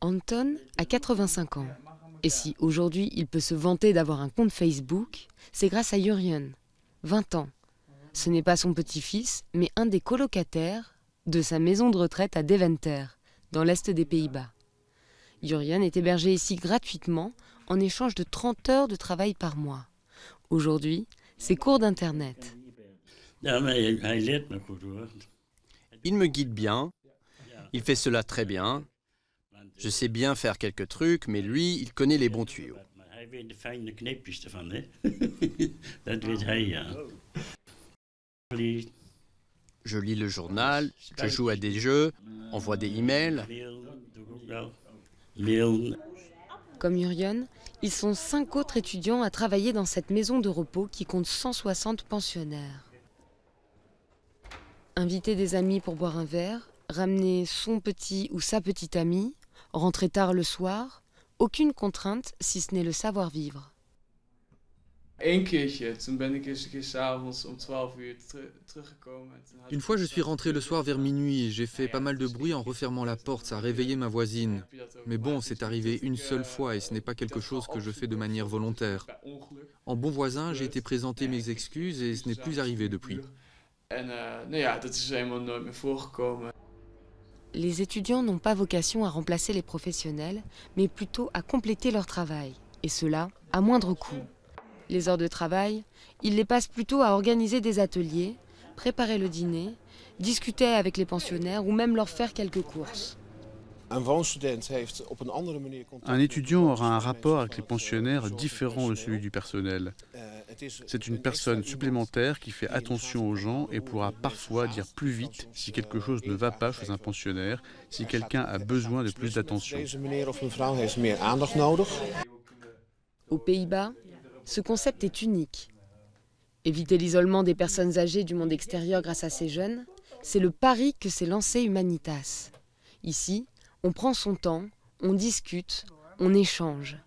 Anton a 85 ans. Et si aujourd'hui il peut se vanter d'avoir un compte Facebook, c'est grâce à Jurjen, 20 ans. Ce n'est pas son petit-fils, mais un des colocataires de sa maison de retraite à Deventer, dans l'est des Pays-Bas. Jurjen est hébergé ici gratuitement en échange de 30 heures de travail par mois. Aujourd'hui, c'est cours d'internet. Il me guide bien, il fait cela très bien. Je sais bien faire quelques trucs, mais lui, il connaît les bons tuyaux. Je lis le journal, je joue à des jeux, envoie des emails. Comme Jurjen, ils sont 5 autres étudiants à travailler dans cette maison de repos qui compte 160 pensionnaires. Inviter des amis pour boire un verre, ramener son petit ou sa petite amie, rentrer tard le soir, aucune contrainte si ce n'est le savoir-vivre. Une fois, je suis rentré le soir vers minuit et j'ai fait pas mal de bruit en refermant la porte, ça a réveillé ma voisine. Mais bon, c'est arrivé une seule fois et ce n'est pas quelque chose que je fais de manière volontaire. En bon voisin, j'ai été présenter mes excuses et ce n'est plus arrivé depuis. Les étudiants n'ont pas vocation à remplacer les professionnels, mais plutôt à compléter leur travail, et cela à moindre coût. Les heures de travail, ils les passent plutôt à organiser des ateliers, préparer le dîner, discuter avec les pensionnaires ou même leur faire quelques courses. Un étudiant aura un rapport avec les pensionnaires différent de celui du personnel. C'est une personne supplémentaire qui fait attention aux gens et pourra parfois dire plus vite si quelque chose ne va pas chez un pensionnaire, si quelqu'un a besoin de plus d'attention. Aux Pays-Bas, ce concept est unique. Éviter l'isolement des personnes âgées du monde extérieur grâce à ces jeunes, c'est le pari que s'est lancé Humanitas. Ici, on prend son temps, on discute, on échange.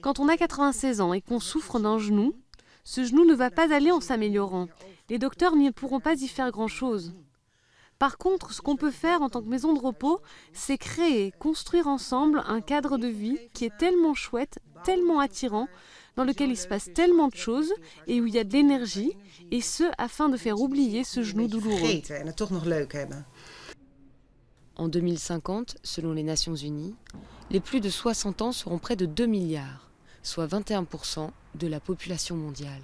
Quand on a 96 ans et qu'on souffre d'un genou, ce genou ne va pas aller en s'améliorant. Les docteurs ne pourront pas y faire grand-chose. Par contre, ce qu'on peut faire en tant que maison de repos, c'est créer, construire ensemble un cadre de vie qui est tellement chouette, tellement attirant, dans lequel il se passe tellement de choses et où il y a de l'énergie, et ce, afin de faire oublier ce genou douloureux. En 2050, selon les Nations Unies, les plus de 60 ans seront près de 2 milliards, soit 21% de la population mondiale.